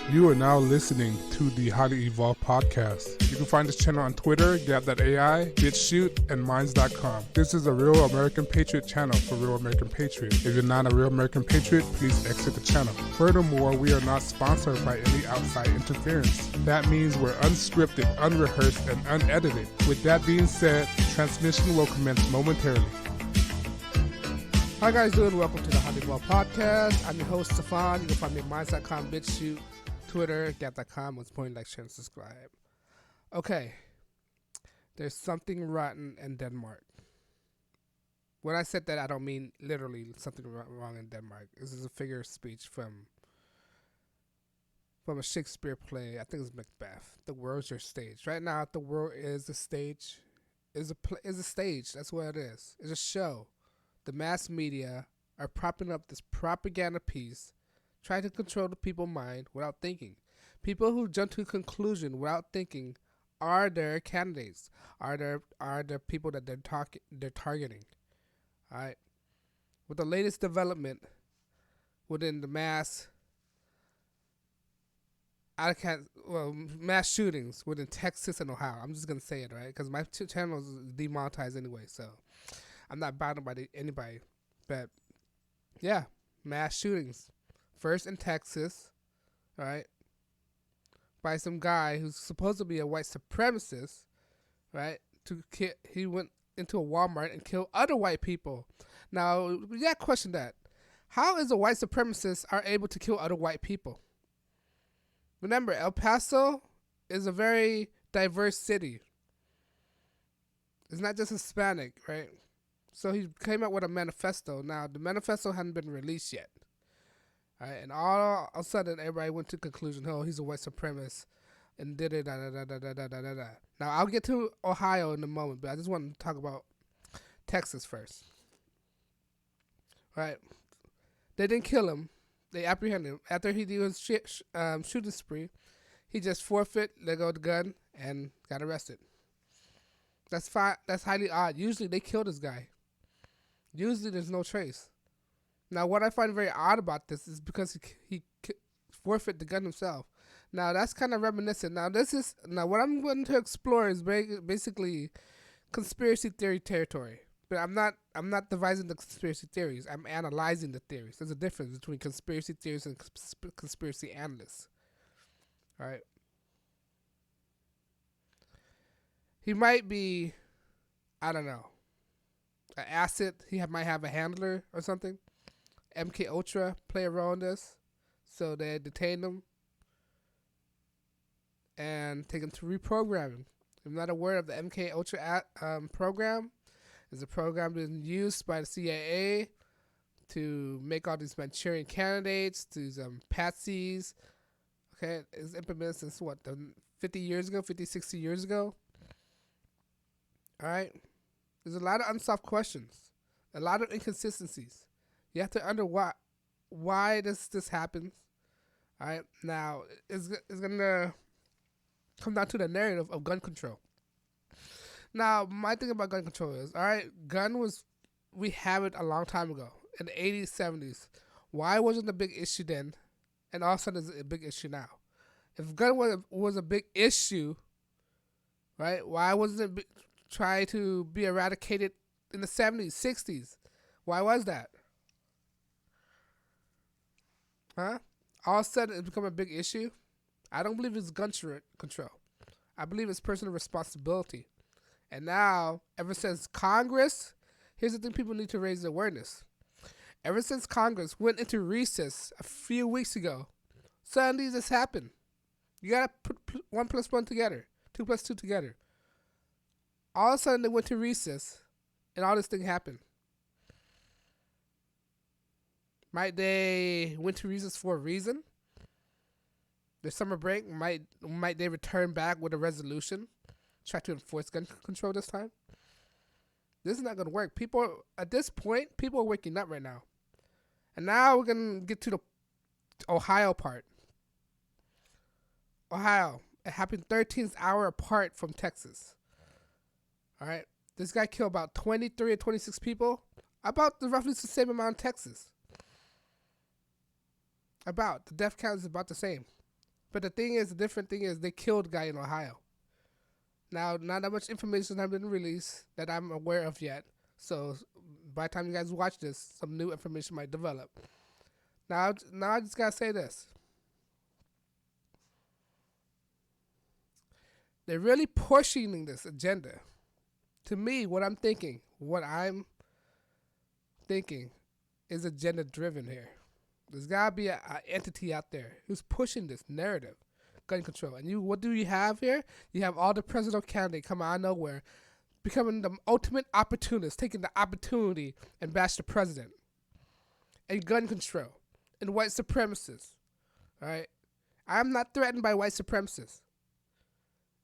You are now listening to the Highly Evolved Podcast. You can find this channel on Twitter, Gab.ai, BitChute, and Minds.com. This is a Real American Patriot channel for Real American Patriots. If you're not a Real American Patriot, please exit the channel. Furthermore, we are not sponsored by any outside interference. That means we're unscripted, unrehearsed, and unedited. With that being said, transmission will commence momentarily. How you guys doing? Welcome to the HighlyEvolvedPodcast Podcast. I'm your host, Stefan. You can find me at Minds.com, BitChute, Twitter, Gab.com. What's point, like, share, and subscribe. Okay. There's something rotten in Denmark. When I said that, I don't mean literally something wrong in Denmark. This is a figure of speech from a Shakespeare play. I think it's Macbeth. The world's your stage. Right now, the world is the stage. Is a stage. That's what it is. It's a show. The mass media are propping up this propaganda piece, trying to control the people's mind without thinking. People who jump to a conclusion without thinking are their candidates, are the people that they're targeting. All right. With the latest development within the mass shootings within Texas and Ohio. I'm just gonna say it, right? Because my channel is demonetized anyway, so I'm not bound by anybody. But yeah, mass shootings. First in Texas, right? By some guy who's supposed to be a white supremacist, right? He went into a Walmart and killed other white people. Now, we gotta question that. How is a white supremacist are able to kill other white people? Remember, El Paso is a very diverse city. It's not just Hispanic, right? So he came out with a manifesto. Now, the manifesto hadn't been released yet. All right, and all of a sudden, everybody went to the conclusion, oh, he's a white supremacist, and da-da-da-da-da-da-da-da-da. Now, I'll get to Ohio in a moment, but I just want to talk about Texas first. All right. They didn't kill him. They apprehended him. After he did his shooting spree, he just forfeit, let go of the gun, and got arrested. That's fine. That's highly odd. Usually, they kill this guy. Usually, there's no trace. Now, what I find very odd about this is because he forfeit the gun himself. Now, that's kind of reminiscent. Now, what I'm going to explore is basically conspiracy theory territory. But I'm not devising the conspiracy theories. I'm analyzing the theories. There's a difference between conspiracy theories and conspiracy analysts. All right. He might be, I don't know, an asset. He might have a handler or something. MK Ultra play a role in this. So they detain him and take him to reprogram him. If not aware of the MK Ultra program, is a program being used by the CIA to make all these Manchurian candidates, these patsies. Okay, it's implemented since 50 years ago, 50, 60 years ago. All right. There's a lot of unsolved questions, a lot of inconsistencies. You have to wonder why this happens. All right. Now, it's going to come down to the narrative of gun control. Now, my thing about gun control is, all right, we have it a long time ago, in the 80s, 70s. Why wasn't it a big issue then, and all of a sudden it's a big issue now? If gun was a big issue, right, why wasn't it try to be eradicated in the 70s, 60s? Why was that? Huh? All of a sudden, it's become a big issue? I don't believe it's gun control. I believe it's personal responsibility. And now, ever since Congress, here's the thing people need to raise awareness. Ever since Congress went into recess a few weeks ago, suddenly this happened. You got to put 1 + 1 together, 2 + 2 together. All of a sudden, they went to recess, and all this thing happened. Might they went to recess for a reason? The summer break, might they return back with a resolution? Try to enforce gun control this time? This is not going to work. People, at this point, people are waking up right now. And now we're going to get to the Ohio part. Ohio. It happened 13th hour apart from Texas. All right. This guy killed about 23 or 26 people. About roughly the same amount in Texas. The death count is about the same. But the different thing is they killed a guy in Ohio. Now, not that much information has been released that I'm aware of yet. So by the time you guys watch this, some new information might develop. Now I just gotta say this. They're really pushing this agenda. To me, what I'm thinking is agenda driven here. There's gotta be an entity out there who's pushing this narrative, gun control. And what do you have here? You have all the presidential candidates come out of nowhere, becoming the ultimate opportunists, taking the opportunity and bash the president. And gun control. And white supremacists. Alright? I'm not threatened by white supremacists.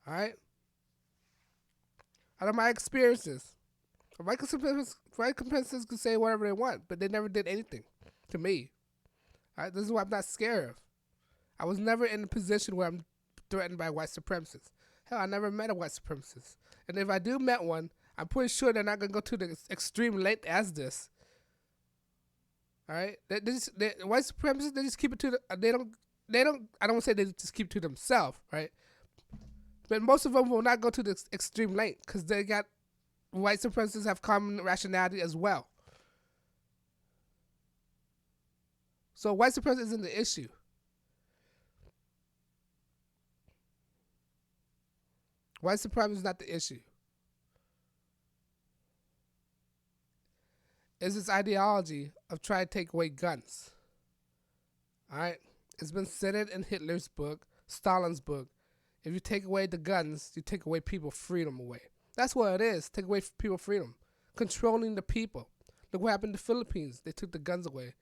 Alright? Out of my experiences, white supremacists can say whatever they want, but they never did anything to me. Alright? This is what I'm not scared of. I was never in a position where I'm threatened by white supremacists. Hell, I never met a white supremacist. And if I do met one, I'm pretty sure they're not going to go to the extreme length as this. Alright? White supremacists, they just keep it to I don't want to say they just keep it to themselves, right? But most of them will not go to the extreme length because white supremacists have common rationality as well. So white supremacy isn't the issue. White supremacy is not the issue. It's this ideology of trying to take away guns. Alright? It's been said in Hitler's book, Stalin's book. If you take away the guns, you take away people's freedom away. That's what it is. Take away people's freedom. Controlling the people. Look what happened in the Philippines. They took the guns away.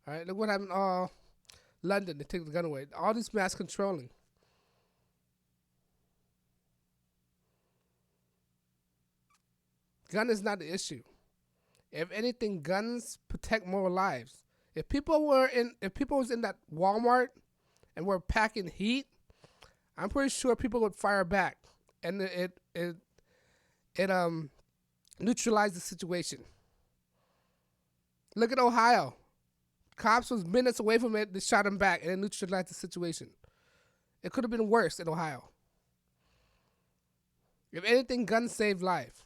Alright? Look what happened in London. They took the gun away. All this mass controlling. Gun is not the issue. If anything, guns protect more lives. If people was in that Walmart and were packing heat, I'm pretty sure people would fire back, and it neutralized the situation. Look at Ohio. Cops was minutes away from it. They shot him back, and it neutralized the situation. It could have been worse in Ohio. If anything, guns save life.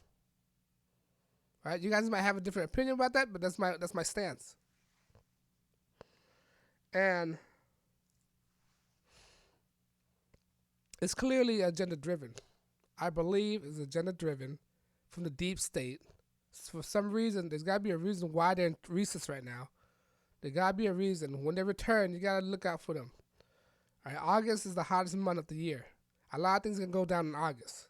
Right? You guys might have a different opinion about that, but that's my stance. And it's clearly agenda driven. I believe it's agenda driven from the deep state. For some reason, there's got to be a reason why they're in recess right now. There got to be a reason. When they return, you got to look out for them. All right, August is the hottest month of the year. A lot of things can go down in August.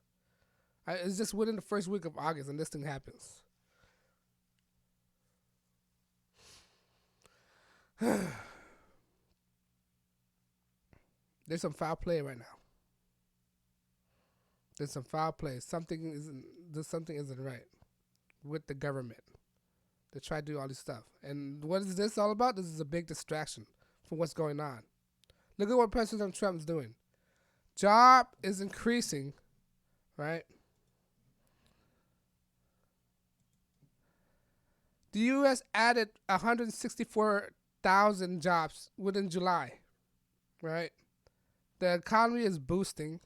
All right, it's just within the first week of August, and this thing happens. There's some foul play right now. There's some foul play. Something isn't right with the government. They try to do all this stuff. And what is this all about? This is a big distraction from what's going on. Look at what President Trump is doing. Job is increasing, right? The U.S. added 164,000 jobs within July, right? The economy is boosting,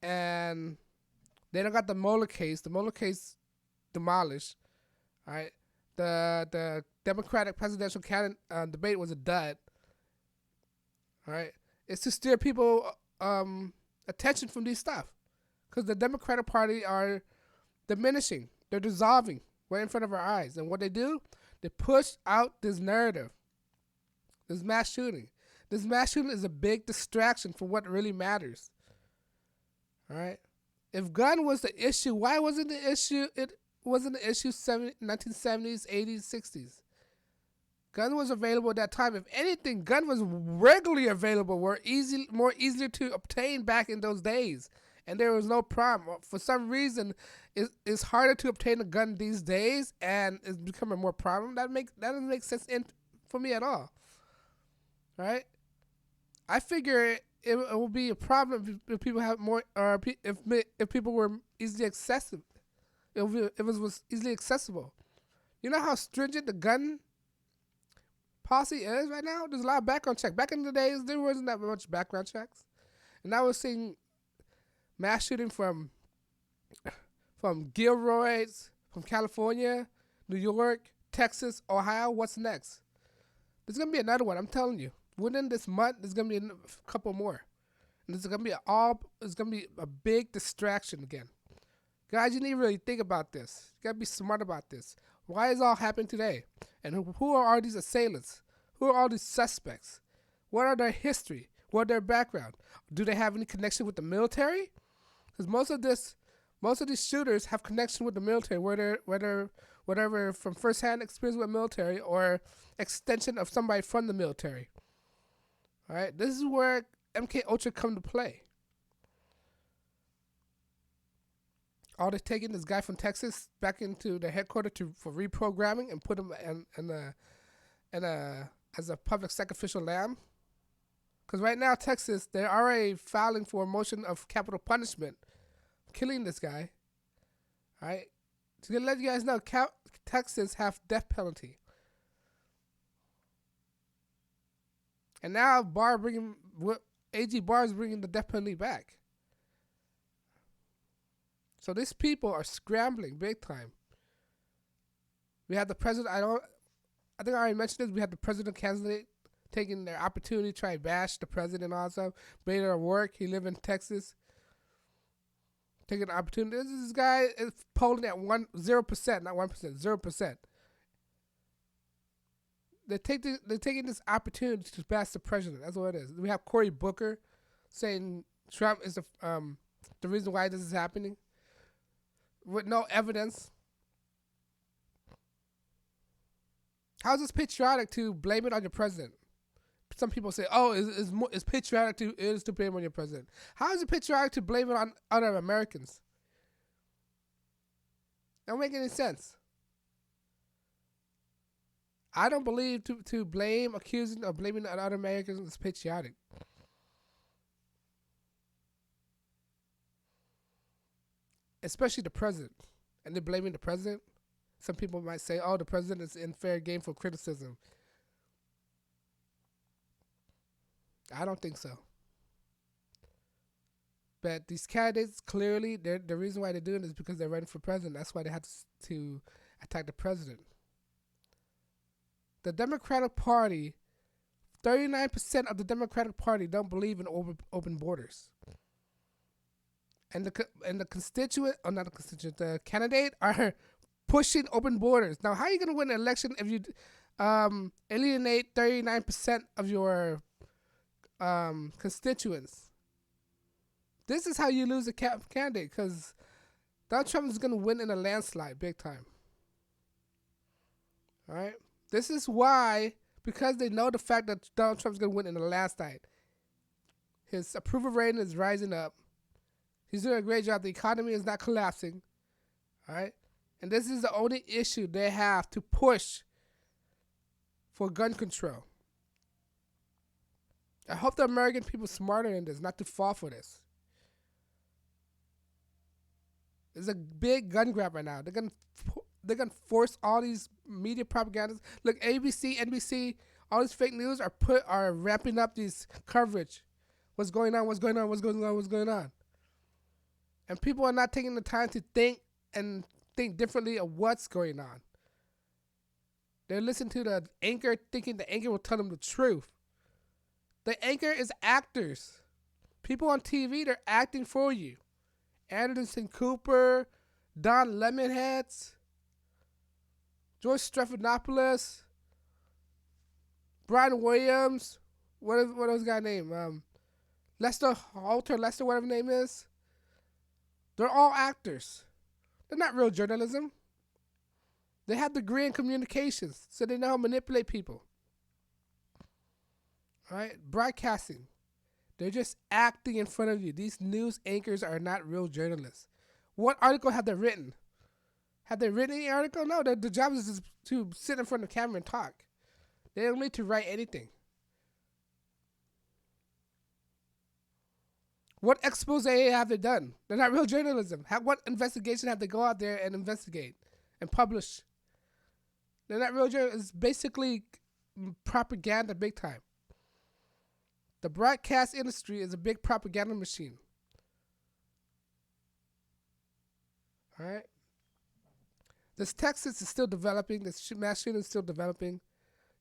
and they don't got the Mueller case. The Mueller case demolished, right? The Democratic presidential debate was a dud, right? It's to steer people attention from these stuff, because the Democratic Party are diminishing. They're dissolving right in front of our eyes. And what they do, they push out this narrative, this mass shooting. This mass shooting is a big distraction from what really matters. All right? If gun was the issue, why wasn't the issue? It wasn't the issue 1970s, 80s, 60s. Gun was available at that time. If anything, gun was regularly available, more easier to obtain back in those days, and there was no problem. For some reason, it's harder to obtain a gun these days, and it's becoming more problem. That doesn't make sense for me at all. All right? I figure it will be a problem if people have more, or if people were easily accessible. If it was easily accessible. You know how stringent the gun policy is right now, there's a lot of background checks. Back in the days, there wasn't that much background checks. And now we're seeing mass shooting from Gilroy's, from California, New York, Texas, Ohio. What's next? There's going to be another one, I'm telling you. Within this month, there's going to be a couple more. And it's going to be a big distraction again. Guys, you need to really think about this. You got to be smart about this. Why is it all happening today? And who are all these assailants? Who are all these suspects? What are their history? What are their background? Do they have any connection with the military? Because most of these shooters have connection with the military, whether from first-hand experience with military or extension of somebody from the military. All right, this is where MK Ultra come to play. Are they taking this guy from Texas back into the headquarters for reprogramming and put him as a public sacrificial lamb? Because right now, Texas, they're already filing for a motion of capital punishment, killing this guy. All right, to let you guys know, Texas have death penalty, and now AG Barr is bringing the death penalty back. So these people are scrambling big time. We have the president. I think I already mentioned this. We have the president candidate taking their opportunity to try to bash the president also. Made it work. He live in Texas. Taking the opportunity. This guy is polling at 0%, not 1%, 0%. They're taking this opportunity to bash the president. That's what it is. We have Cory Booker saying Trump is the reason why this is happening, with no evidence. How is this patriotic to blame it on your president? Some people say, "Oh, it's patriotic to blame it on your president." How is it patriotic to blame it on other Americans? That don't make any sense. I don't believe to blame, accusing, or blaming other Americans is patriotic. Especially the president. And they're blaming the president. Some people might say, "Oh, the president is in fair game for criticism." I don't think so. But these candidates, clearly, the reason why they're doing it is because they're running for president. That's why they had to attack the president. The Democratic Party, 39% of the Democratic Party don't believe in open borders. And the candidate are pushing open borders. Now, how are you going to win an election if you alienate 39% of your constituents? This is how you lose a candidate, because Donald Trump is going to win in a landslide, big time. All right? This is why, because they know the fact that Donald Trump is going to win in a landslide. His approval rating is rising up. He's doing a great job. The economy is not collapsing. All right? And this is the only issue they have to push for gun control. I hope the American people are smarter than this, not to fall for this. There's a big gun grab right now. They're gonna force all these media propagandas. Look, ABC, NBC, all this fake news are ramping up these coverage. What's going on? What's going on? What's going on? What's going on? And people are not taking the time to think differently of what's going on. They're listening to the anchor, thinking the anchor will tell them the truth. The anchor is actors. People on TV, they're acting for you. Anderson Cooper, Don Lemonheads, George Stephanopoulos, Brian Williams, what was his guy name? Lester, whatever his name is. They're all actors. They're not real journalism. They have a degree in communications, so they know how to manipulate people. All right? Broadcasting. They're just acting in front of you. These news anchors are not real journalists. What article have they written? Have they written any article? No, the job is just to sit in front of the camera and talk. They don't need to write anything. What expose have they done? They're not real journalism. What investigation have they go out there and investigate and publish? They're not real journalists. It's basically propaganda big time. The broadcast industry is a big propaganda machine. All right. This Texas is still developing. This mass shooting is still developing.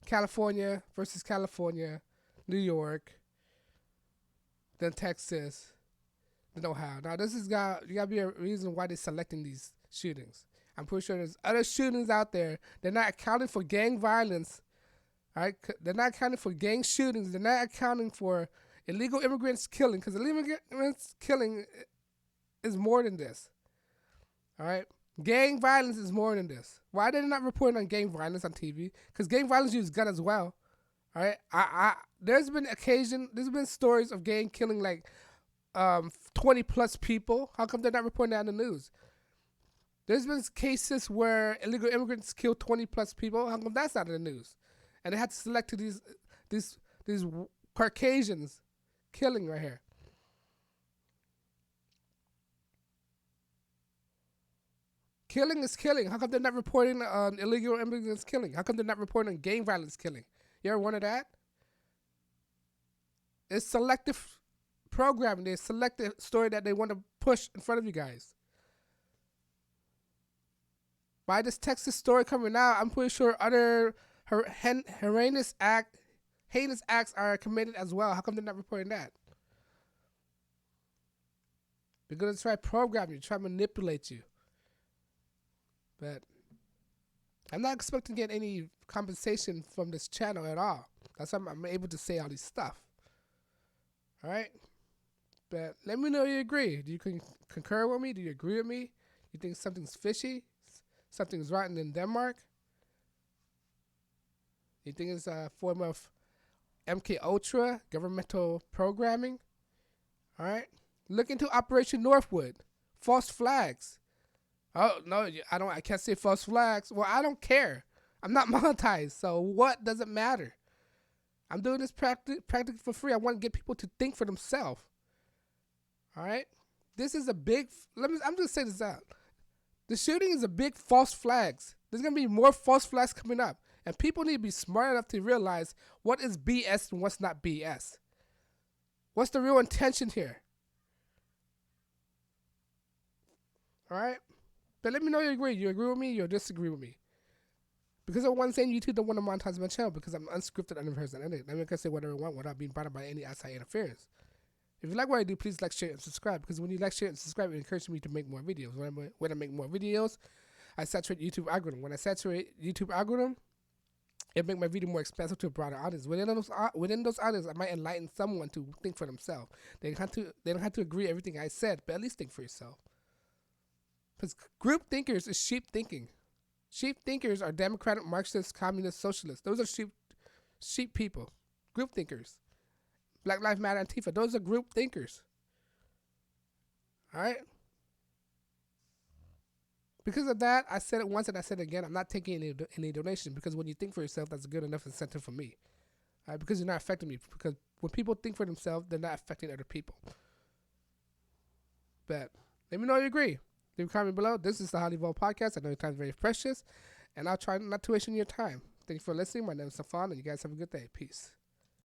California versus California, New York, then Texas, then Ohio. Now this is got you gotta be a reason why they're selecting these shootings. I'm pretty sure there's other shootings out there. They're not accounting for gang violence. All right, they're not accounting for gang shootings. They're not accounting for illegal immigrants killing, because illegal immigrants killing is more than this. All right, gang violence is more than this. Why are they not reporting on gang violence on TV? Because gang violence uses gun as well. All right, there's been stories of gang killing like 20 plus people. How come they're not reporting that on the news? There's been cases where illegal immigrants kill 20 plus people. How come that's not in the news? And they had to select these Caucasians killing right here. Killing is killing. How come they're not reporting on illegal immigrants killing? How come they're not reporting on gang violence killing? You ever wondered that? It's selective programming. They select the story that they want to push in front of you guys. By this Texas story coming out, I'm pretty sure other heinous acts are committed as well. How come they're not reporting that? They're going to try to program you, try to manipulate you. But I'm not expecting to get any compensation from this channel at all. That's why I'm able to say all this stuff. All right? But let me know if you agree. Do you concur with me? Do you agree with me? You think something's fishy? Something's rotten in Denmark? You think it's a form of MK Ultra governmental programming? All right? Look into Operation Northwood. False flags. Oh, no, I can't say false flags. Well, I don't care. I'm not monetized, so what does it matter? I'm doing this practically for free. I want to get people to think for themselves. All right? This is a big, I'm just going to say this out. The shooting is a big false flags. There's going to be more false flags coming up. And people need to be smart enough to realize what is BS and what's not BS. What's the real intention here? All right? But let me know you agree. You agree with me, you disagree with me. Because of one saying YouTube don't want to monetize my channel because I'm unscripted, unrehearsed, and I can say whatever I want without being bothered by any outside interference. If you like what I do, please like, share, and subscribe. Because when you like, share, and subscribe, it encourages me to make more videos. When I make more videos, I saturate YouTube algorithm. When I saturate YouTube algorithm, it make my video more expansive to a broader audience. Within those audience, I might enlighten someone to think for themselves. They don't have to agree everything I said, but at least think for yourself. Because group thinkers is sheep thinking. Sheep thinkers are Democratic, Marxist, Communist, Socialist. Those are sheep people. Group thinkers. Black Lives Matter, Antifa. Those are group thinkers. All right? Because of that, I said it once and I said it again. I'm not taking any donation because when you think for yourself, that's a good enough incentive for me. All right? Because you're not affecting me. Because when people think for themselves, they're not affecting other people. But let me know if you agree. Leave a comment below. This is the HighlyEvolvedPodcast. I know your time is very precious, and I'll try not to waste your time. Thank you for listening. My name is Safan, and you guys have a good day. Peace.